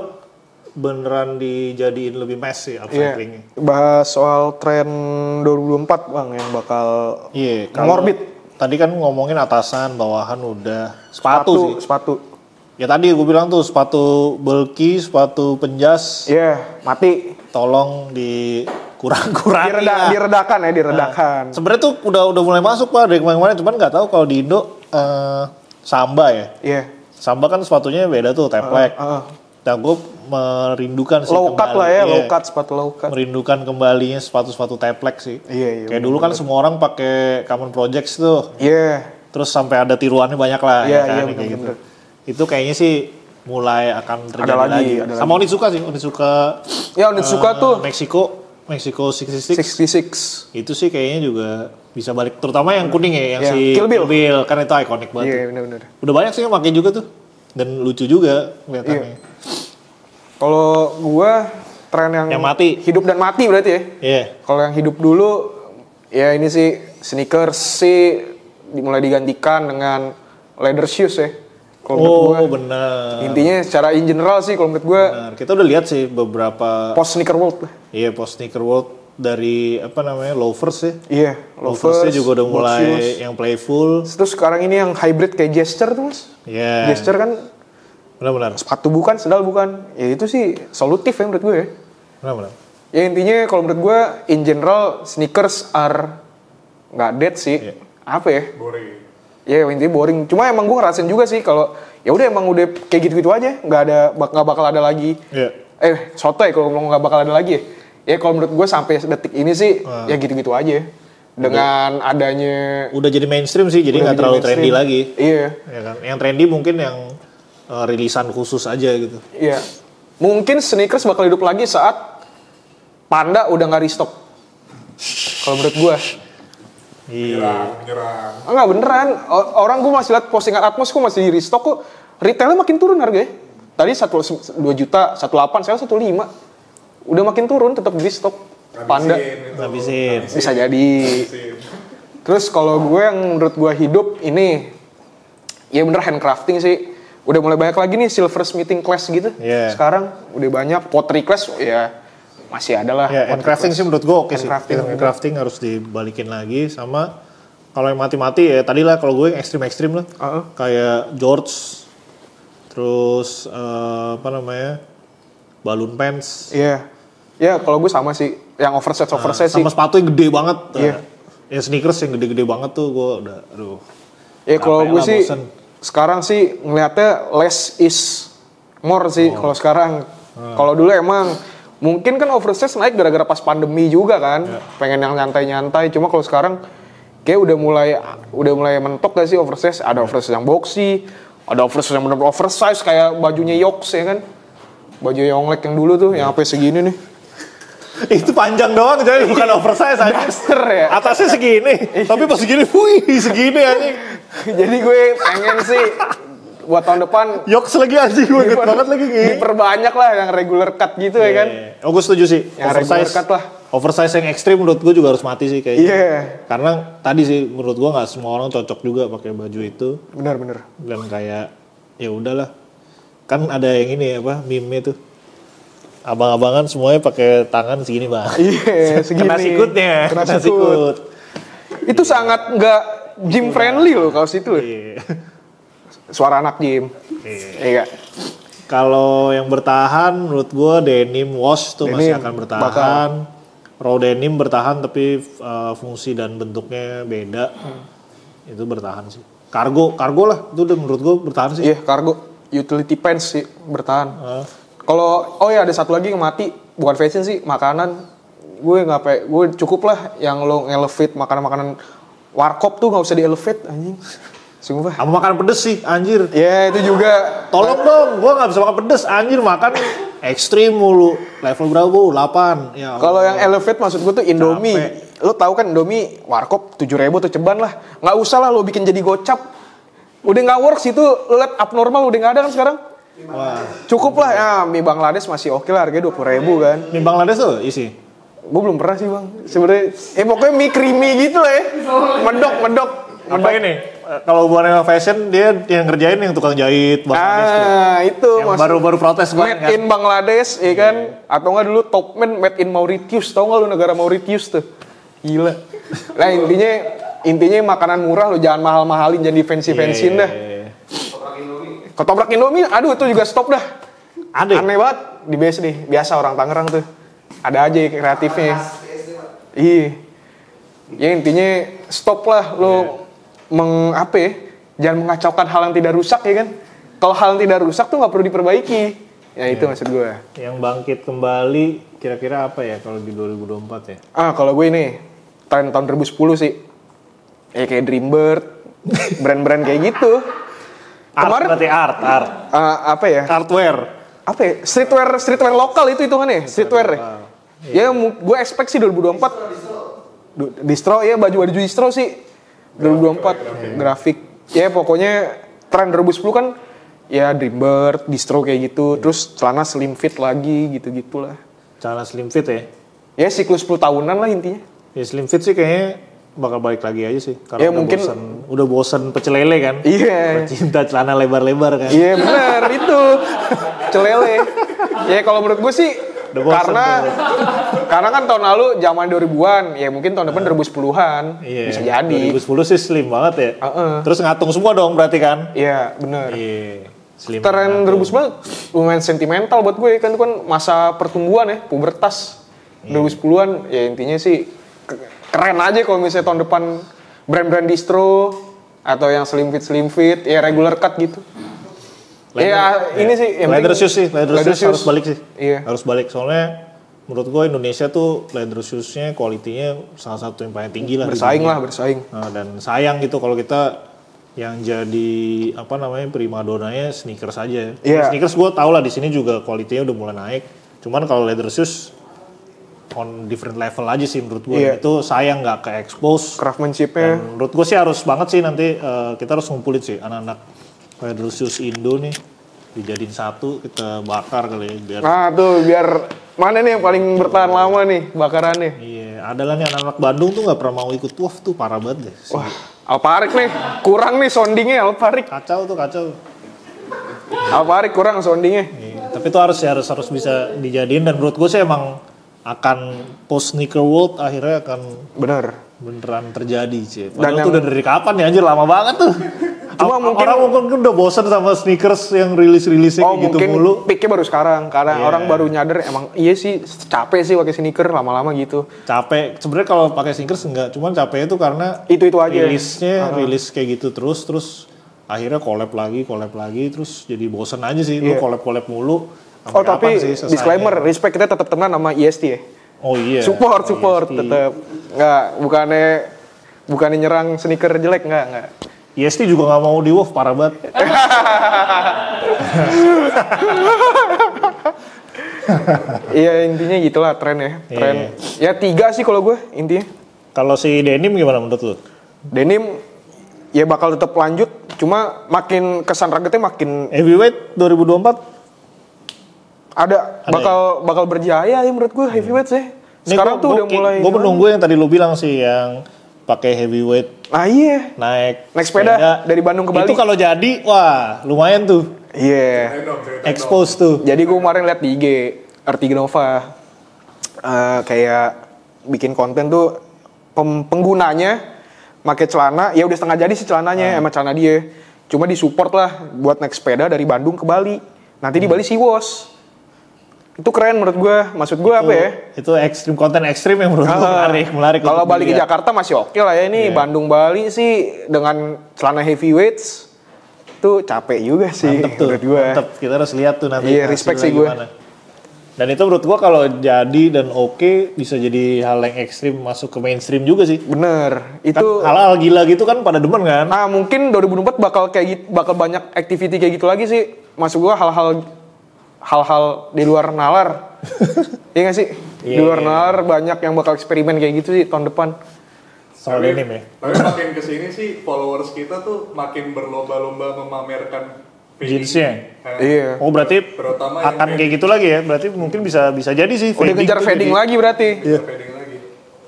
beneran dijadiin lebih mass sih upcyclingnya. Bahas soal tren 2024 bang yang bakal ngorbit. Tadi kan ngomongin atasan, bawahan udah sepatu. Ya tadi gue bilang tuh sepatu bulky, sepatu penjas. Mati. Tolong dikurang-kurangi diredakan. Nah, sebenarnya tuh udah mulai masuk Pak dari kemarin-kemarin, cuman nggak tahu kalau di Indo Samba ya. Samba kan sepatunya beda tuh, teplek. Dan gue merindukan sih low cut lah ya, low cut, sepatu low cut. Merindukan kembalinya sepatu-sepatu teplek sih. Kayak dulu kan semua orang pakai Common Projects tuh. Terus sampai ada tiruannya banyak lah kayak gitu. Itu kayaknya sih mulai akan terjadi lagi. Sama Onitsuka sih, Onitsuka. Ya Onitsuka tuh Mexico 66. Itu sih kayaknya juga bisa balik, terutama yang kuning ya, yang si Kill Bill. Kan itu ikonik banget. Iya, benar. Udah banyak sih yang pakai juga tuh. Dan lucu juga kelihatannya. Kalau gua tren yang mati, hidup dan mati berarti ya. Kalau yang hidup dulu ya ini sih sneakers sih mulai digantikan dengan leather shoes ya. Benar. Intinya secara in general sih kalau menurut gue. Kita udah lihat sih beberapa post sneaker world. Post sneaker world dari loafers ya. Loafers juga udah mulai shoes. Yang playful. Terus sekarang ini yang hybrid kayak gesture tuh Mas. Gesture kan benar. Sepatu bukan, sendal bukan. Ya itu sih solutif ya menurut gue ya. Benar. Ya intinya kalau menurut gue in general sneakers are nggak dead sih. Apa ya? Boring. Ya intinya boring. Cuma emang gue ngerasain juga sih kalau ya udah emang udah kayak gitu-gitu aja, nggak bakal ada lagi. Sotoy kalau ngomong nggak bakal ada lagi ya. Ya kalau menurut gue sampai detik ini sih ya gitu-gitu aja. Dengan adanya udah jadi mainstream sih, jadi nggak terlalu trendy lagi. Iya. Ya kan? Yang trendy mungkin yang rilisan khusus aja gitu. Iya. Mungkin sneakers bakal hidup lagi saat Panda udah nggak restock. Kalau menurut gue. Menyerang. Enggak beneran. Orang gue masih lihat postingan Atmos kok masih di restock kok. Retailnya makin turun harganya. Tadi 2 juta, 1,8, sekarang 1,5. Udah makin turun, tetap di restock. Panda. Ngabisin. Bisa jadi. Terus kalau gue yang menurut gue hidup ini, ya bener handcrafting sih. Udah mulai banyak lagi nih silver smithing class gitu. Sekarang udah banyak pottery class ya. Masih ada lah. Handcrafting sih menurut gue oke sih. Handcrafting harus dibalikin lagi sama kalau yang mati-mati ya tadi lah, kalau gue yang ekstrim-ekstrim lah. Kayak George, terus balloon pants. Ya kalau gue sama sih, yang oversize sih. Sama sepatu yang gede banget. Ya sneakers yang gede-gede banget tuh gue udah aduh. Ya kalau gue sih bosen. Sekarang sih ngelihatnya less is more sih kalau sekarang. Kalau dulu emang mungkin kan oversize naik gara-gara pas pandemi juga kan. Pengen yang nyantai-nyantai. Cuma kalau sekarang kayak udah mulai mentok gak sih oversize? Ada oversize yang boxy, ada oversize yang bener-bener oversize kayak bajunya Yoks ya kan. Baju Yonglek yang dulu tuh yang sampai segini nih. Itu panjang doang jadi bukan oversize aja. Daster ya. Atasnya segini. Tapi pas segini, segini anjing. Jadi gue pengen sih buat tahun depan Yoks lagi anjing, gue inget banget lagi diperbanyak lah yang regular cut gitu ya kan. Gue setuju sih. Yang regular cut lah. Oversize yang ekstrim menurut gue juga harus mati sih kayaknya. Karena tadi sih menurut gue nggak semua orang cocok juga pakai baju itu. Benar. Dan kayak ya udahlah. Kan ada yang ini meme tuh. Abang-abangan semuanya pakai tangan segini bang. Segini. Kena sikutnya. Kena sikut. Itu sangat nggak gym friendly loh kaos itu. Suara anak gym. Iya. Kalau yang bertahan menurut gue denim wash tuh masih akan bertahan. Raw denim bertahan tapi fungsi dan bentuknya beda. Itu bertahan sih. Cargo lah itu udah menurut gue bertahan sih. Iya, cargo utility pants sih bertahan. Kalau ada satu lagi yang mati, bukan fashion sih, makanan. Gue cukup lah yang lo elevate makanan-makanan warkop tuh nggak usah di elevate anjing. Sumpah. Sama makan pedes sih, anjir. Ya itu juga. Tolong dong, gue nggak bisa makan pedes, anjir makan ekstrim mulu. Level berapa bu? 8. Ya. Kalau yang elevate maksud gue tuh Indomie. Capek. Lo tahu kan Indomie warkop 7.000 tuh ceban lah. Nggak usah lah lo bikin jadi gocap. Udah nggak works itu, lo liat abnormal udah nggak ada kan sekarang. Wah. Cukup lah ya, mie Bangladesh masih oke lah harganya 20.000 kan. Mie Bangladesh tuh isi? Gue belum pernah sih bang. Sebenarnya, pokoknya mie creamy gitu lah ya. Medok. Apa ini? Kalau bukan fashion dia yang ngerjain yang tukang jahit Bangladesh itu yang baru-baru protes made in Bangladesh ya kan. Atau nggak dulu Topman made in Mauritius. Tahu nggak lu negara Mauritius tuh? Gila. Nah intinya makanan murah lo jangan mahal-mahalin, jangan di fancy-fancyin dah. Ketoprak Indomie, aduh itu juga stop dah. Ada. Aneh banget di BSD. Biasa orang Tangerang tuh. Ada aja kreatifnya. Iya. Ya intinya stop lah lo jangan mengacaukan hal yang tidak rusak ya kan. Kalau hal yang tidak rusak tuh nggak perlu diperbaiki. Ya itu maksud gue. Yang bangkit kembali kira-kira apa ya kalau di 2024 ya? Kalau gue ini tren tahun 2010 sih. Ya kayak Dreambird, brand-brand kayak gitu. Kemarin berarti art. Apa ya? Hardware. Apa ya? Streetwear lokal itu hitungannya, streetwear ya. Ya gue expect sih 2024. Distro ya, baju distro sih 2024 grafik. Ya pokoknya tren 2010 kan ya Dreambird, distro kayak gitu. Terus celana slim fit lagi gitu-gitulah. Celana slim fit ya? Ya siklus 10 tahunan lah intinya. Ya slim fit sih kayaknya bakal balik lagi aja sih. Karena ya, mungkin udah bosan pecelele kan. Iya. Pecinta celana lebar-lebar kan. Iya benar itu. Celele. Ya kalau menurut gue sih karena kan tahun lalu zaman 2000-an, ya mungkin tahun depan 2010-an. Iya, bisa jadi. 2010 sih slim banget ya. Terus ngatung semua dong berarti kan? Iya, benar. Iya. Slim. Tren 2010 lumayan sentimental buat gue kan itu kan masa pertumbuhan ya, pubertas. 2010-an ya intinya sih keren aja kalau misalnya tahun depan brand-brand distro atau yang slim fit ya regular cut gitu. Ini sih leather shoes sih, leather shoes harus balik sih. Iya. Harus balik soalnya menurut gue Indonesia tuh leather shoes-nya kualitinya salah satu yang paling tinggi lah. Bersaing. Nah, dan sayang gitu kalau kita yang jadi primadonanya sneakers aja. Yeah. Sneakers gue tau lah di sini juga kualitinya udah mulai naik. Cuman kalau leather shoes on different level aja sih menurut gue. Yeah. Itu sayang nggak ke expose. Craftsmanship-nya. Dan menurut gue sih harus banget sih nanti kita harus ngumpulin sih anak-anak leather shoes Indo nih dijadiin satu kita bakar kali ya biar. Nah tuh biar mana nih yang paling bertahan lama nih bakarannya. Iya, adalah nih anak-anak Bandung tuh nggak pernah mau ikut WOF tuh parah banget deh. Wah, Alparik nih kurang nih soundingnya Alparik. Kacau. Alparik kurang soundingnya. Iya, tapi itu harus bisa dijadiin dan menurut gue sih emang akan post sneaker world akhirnya akan beneran terjadi sih. Padahal itu udah dari kapan ya anjir lama banget tuh. Cuma orang mungkin udah bosan sama sneakers yang rilis-rilisnya gitu mulu. Peaknya baru sekarang karena orang baru nyadar emang iya sih capek sih pakai sneaker lama-lama gitu. Capek. Sebenarnya kalau pakai sneakers enggak, cuman capeknya tuh karena itu aja. Rilis kayak gitu terus akhirnya collab lagi terus jadi bosan aja sih lu collab mulu. Tapi disclaimer, respect kita tetap temenan sama IST ya. Oh iya. Support tetap. Enggak, bukannya nyerang sneaker jelek enggak. IST juga nggak mau di WOF parah banget. Iya intinya gitulah tren ya. Tren. Ya 3 sih kalau gue intinya. Kalau si denim gimana menurut lu? Denim ya bakal tetap lanjut, cuma makin kesan ruggednya makin. Heavyweight 2024? Ada bakal berjaya ya menurut gue heavyweight sih. Sekarang tuh udah mulai. Gue menunggu yang tadi lu bilang sih yang pakai heavyweight. Ah iya. Naik sepeda dari Bandung ke Bali. Itu kalau jadi, wah lumayan tuh. Iya. Expose tuh. Jadi gue kemarin liat di IG R3 Nova kayak bikin konten tuh penggunanya pakai celana, ya udah setengah jadi sih celananya emang celana dia. Cuma disupport lah buat naik sepeda dari Bandung ke Bali. Nanti di Bali SeaWash. Itu keren menurut gue. Maksud gue apa ya? Itu konten ekstrim yang menurut gue menarik. Kalau balik ke Jakarta masih oke lah ya. Ini Bandung Bali sih dengan celana heavyweights itu capek juga sih. Mantep tuh. Menurut gue. Mantep. Kita harus lihat tuh nanti. Iya, respect sih gue. Dan itu menurut gue kalau jadi dan oke bisa jadi hal yang ekstrim masuk ke mainstream juga sih. Bener. Itu kan hal-hal gila gitu kan pada demen kan. Nah mungkin 2024 bakal banyak activity kayak gitu lagi sih. Maksud gue hal-hal di luar nalar. Iya gak sih? Di luar nalar banyak yang bakal eksperimen kayak gitu sih tahun depan. Soal denim ya. Tapi makin kesini sih followers kita tuh makin berlomba-lomba memamerkan jeansnya. Iya. Oh berarti terutama akan kayak gitu lagi ya. Berarti mungkin bisa jadi sih. Udah ngejar fading lagi berarti. Iya.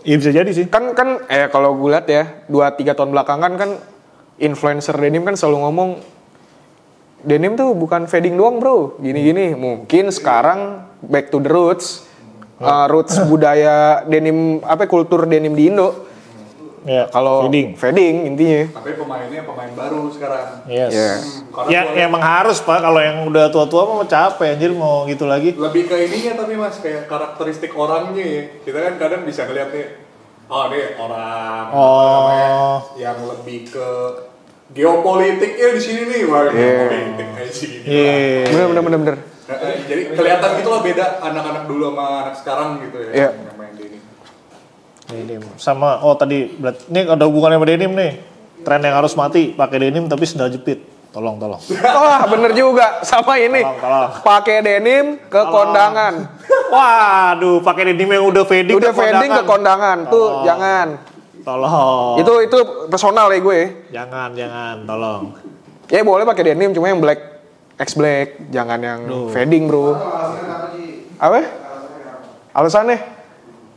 Iya bisa jadi sih. Kan kalau gue lihat ya 2-3 tahun belakangan kan influencer denim kan selalu ngomong denim tuh bukan fading doang bro, gini-gini. Mungkin sekarang back to the roots, roots budaya denim, kultur denim di Indo. Ya, Kalau fading intinya. Tapi pemainnya pemain baru sekarang. Yes. Yeah. Ya emang harus Pak, kalau yang udah tua-tua mau capek anjir mau gitu lagi. Lebih ke ininya tapi Mas, kayak karakteristik orangnya ya. Kita kan kadang bisa ngeliat nih, oh dia orang yang lebih ke geopolitiknya di sini nih, wah geopolitik kayak sini. Bener. Jadi kelihatan gitu loh beda anak-anak dulu sama anak sekarang gitu ya. Yang main di ini. Denim. Sama tadi ini ada hubungannya sama denim nih. Tren yang harus mati, pakai denim tapi sendal jepit. Tolong. Wah, bener juga sama ini. Tolong. Pakai denim ke kondangan. Waduh, pakai denim yang udah fading ke kondangan. Tuh jangan. Tolong. Itu personal ya gue. Jangan, tolong. Ya boleh pakai denim cuma yang black X black, jangan yang fading, Bro. Apa? Alasannya?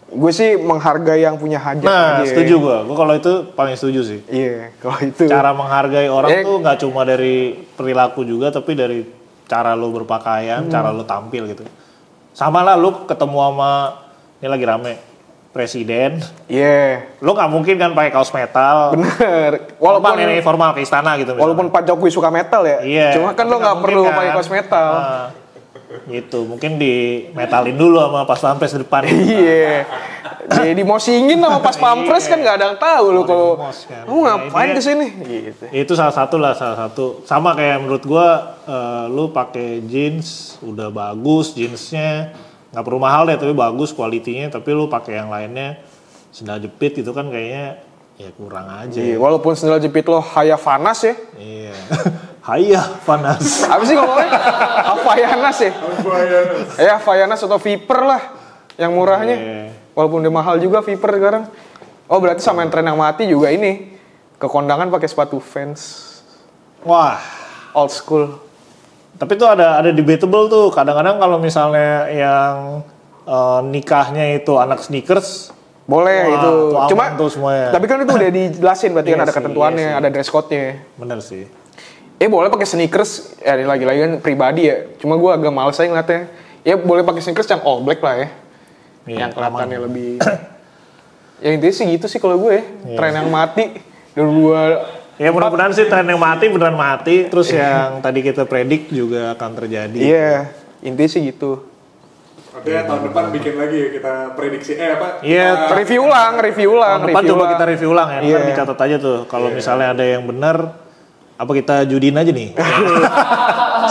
Gue sih menghargai yang punya hajat Nah, aja. setuju gue kalau itu paling setuju sih. Iya, kalau itu. Cara menghargai orang tuh nggak cuma dari perilaku juga, tapi dari cara lo berpakaian, cara lo tampil gitu. Sama lah lo ketemu sama, ini lagi rame, presiden. Iya. Lo nggak mungkin kan pakai kaos metal. Bener. Walaupun ini formal ke istana gitu. Walaupun Pak Jokowi suka metal ya. Iya. Cuma kan lo nggak perlu pakai kaos metal. Nah, gitu, mungkin di metalin dulu sama pas pampres di depan. Iya. Jadi mau singin sama pas pampres kan nggak ada yang tahu lo kalau lu ngapain kesini. Gitu. Itu salah satu. Sama kayak menurut gua, lu pakai jeans udah bagus, jeansnya nggak perlu mahal deh tapi bagus kualitinya, tapi lu pakai yang lainnya sendal jepit gitu kan kayaknya ya kurang aja. Iya, walaupun sendal jepit lo Havaianas ya. Iya. Havaianas. Apa sih ngomongnya? Havaianas ya? Ya Havaianas atau Viper lah yang murahnya. Yeah. Walaupun udah mahal juga Viper sekarang. Oh berarti sama yang tren yang mati juga ini. Ke kondangan pakai sepatu Vans. Wah, old school. Tapi tuh ada debatable tuh. Kadang-kadang kalau misalnya yang nikahnya itu anak sneakers, boleh itu. Cuma tuh semuanya. Tapi kan itu udah dijelasin berarti kan ada ketentuannya, ada dress code-nya. Bener sih. Boleh pakai sneakers, ya lagi-lagi kan pribadi ya. Cuma gue agak males aja ngeliatnya. Ya boleh pakai sneakers yang all black lah ya. Yang kelihatannya lebih. Ya intinya sih gitu sih kalau gue. Tren yang mati. Ya mudah-mudahan sih tren yang mati beneran mati. Terus yang tadi kita predik juga akan terjadi. Iya, intinya sih gitu. Oke, tahun depan bikin lagi ya kita prediksi apa? Iya, review ulang. Tahun depan coba kita review ulang ya. Ntar dicatat aja tuh. Kalau misalnya ada yang benar, apa kita judiin aja nih?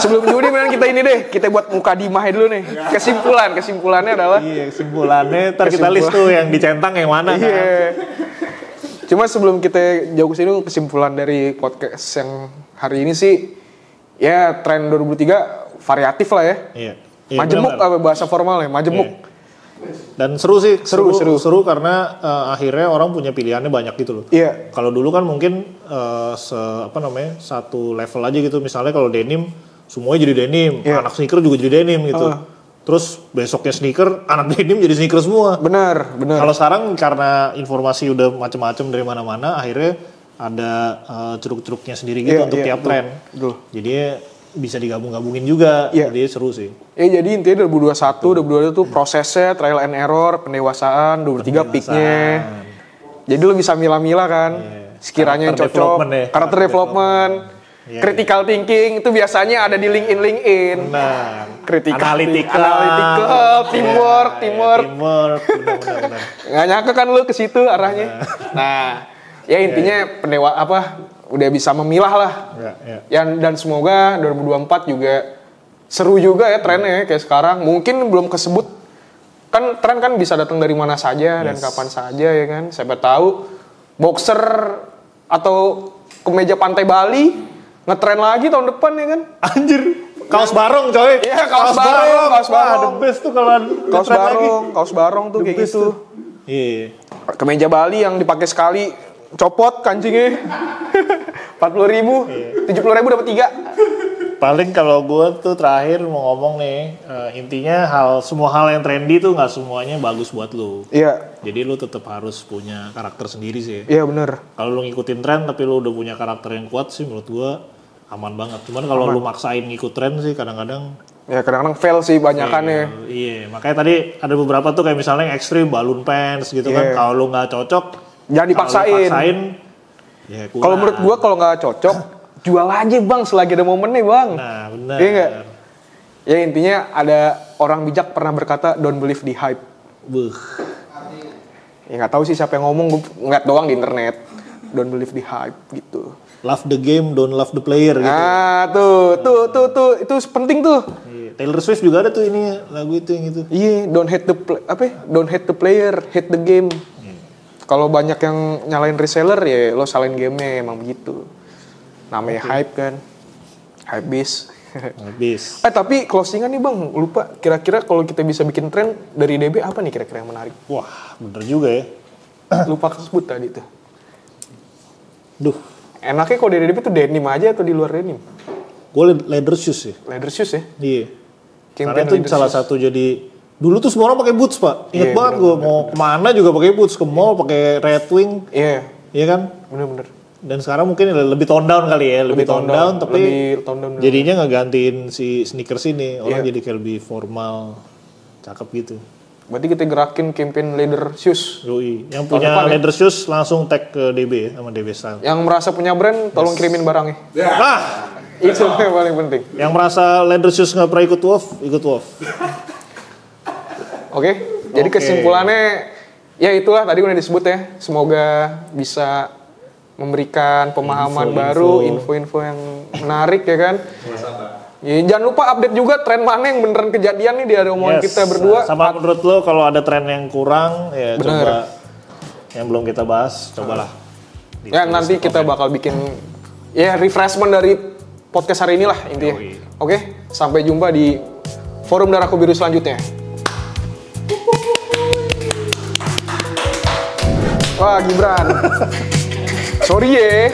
Sebelum judi mending kita ini deh, kita buat muka dimah dulu nih. Kesimpulannya adalah. Iya, kesimpulannya ntar kita list tuh yang dicentang yang mana kan. Cuma sebelum kita jauh ke sini, kesimpulan dari podcast yang hari ini sih, ya tren 2003 variatif lah ya. Iya. Majemuk apa bahasa formalnya, majemuk. Iya. Dan seru sih, seru karena akhirnya orang punya pilihannya banyak gitu loh. Iya. Kalau dulu kan mungkin satu level aja gitu. Misalnya kalau denim semuanya jadi denim, anak sneaker juga jadi denim gitu. Terus besoknya sneaker, anak denim jadi sneaker semua. Benar. Kalau sekarang karena informasi udah macam-macam dari mana-mana, akhirnya ada curug-curugnya sendiri gitu untuk tiap tren. Jadi bisa digabung-gabungin juga, jadi seru sih. Jadi intinya 2021 tuh prosesnya trial and error, pendewasaan, 2023 peaknya. Jadi lo bisa milah-milah kan, sekiranya yang cocok, karakter development, critical thinking itu biasanya ada di LinkedIn. Benar. Analytical, teamwork. Benar. Nggak nyangka kan lo ke situ arahnya. Nah, ya intinya udah bisa memilah lah. Dan semoga 2024 juga seru juga ya trennya kayak sekarang. Mungkin belum kesebut. Kan tren kan bisa datang dari mana saja dan kapan saja ya kan. Siapa tahu boxer atau kemeja pantai Bali ngetren lagi tahun depan ya kan. Anjir, kaos barong coy. Iya, kaos barong. The best tuh kalau kaos barong tuh kayak gitu. Iya. Kemeja Bali yang dipakai sekali copot kancingnya 40.000, 70.000 dapat 3. Paling kalau gue tuh terakhir mau ngomong nih, intinya semua hal yang trendy tuh nggak semuanya bagus buat lu. Iya. Jadi lu tetap harus punya karakter sendiri sih. Iya benar. Kalau lu ngikutin tren tapi lu udah punya karakter yang kuat sih menurut gue aman banget. Cuman kalau lu maksain ngikut tren sih kadang-kadang. Ya kadang-kadang fail sih banyakannya. Iya, makanya tadi ada beberapa tuh kayak misalnya yang ekstrim balloon pants gitu kan. Kalau lu nggak cocok Jangan dipaksain. Ya kalau menurut gua kalau nggak cocok, jual aja bang selagi ada momennya bang. Nah benar. Iya nggak? Ya intinya ada orang bijak pernah berkata don't believe the hype. Ya nggak tahu sih siapa yang ngomong, gue ngeliat doang di internet. Don't believe the hype gitu. Love the game, don't love the player gitu. Ah tuh, itu penting tuh. Taylor Swift juga ada tuh ini lagu itu yang itu. Iya, don't hate don't hate the player, hate the game. Kalau banyak yang nyalain reseller ya lo salahin gamenya, emang begitu. Namanya hype kan, hype beast. Tapi closingan nih bang, lupa. Kira-kira kalau kita bisa bikin tren dari DB apa nih kira-kira yang menarik? Wah, bener juga ya. Lupa sebut tadi tuh. Duh. Enaknya kalau dari DB tuh denim aja atau di luar denim? Gue leather shoes ya. Leather shoes ya? Iya. Karena itu salah satu jadi. Dulu tuh semua orang pakai boots pak. Ingat banget gue mau kemana juga pakai boots, ke mall pakai Red Wing. Iya. Iya kan? Bener-bener. Dan sekarang mungkin lebih tone down kali ya, lebih tone down tapi jadinya ngegantiin si sneakers ini, orang jadi kayak lebih formal, cakep gitu. Berarti kita gerakin campaign leather shoes. Yoi. Yang punya leather shoes langsung tag ke DB ya, sama DB Style. Yang merasa punya brand, tolong kirimin barangnya. Ah, itu yang paling penting. Yang merasa leather shoes nggak pernah ikut WOF, ikut WOF. Oke, jadi kesimpulannya ya itulah tadi udah disebut ya. Semoga bisa memberikan pemahaman baru, info-info yang menarik ya kan. Ya, jangan lupa update juga tren mana yang beneran kejadian nih di ada omongan kita berdua. Sama menurut lo kalau ada tren yang kurang ya coba yang belum kita bahas, cobalah. Ya nanti kita bakal bikin ya refreshment dari podcast hari ini lah intinya. Oke, sampai jumpa di forum Darahku Biru selanjutnya. Wah, Gibran. Sorry ya.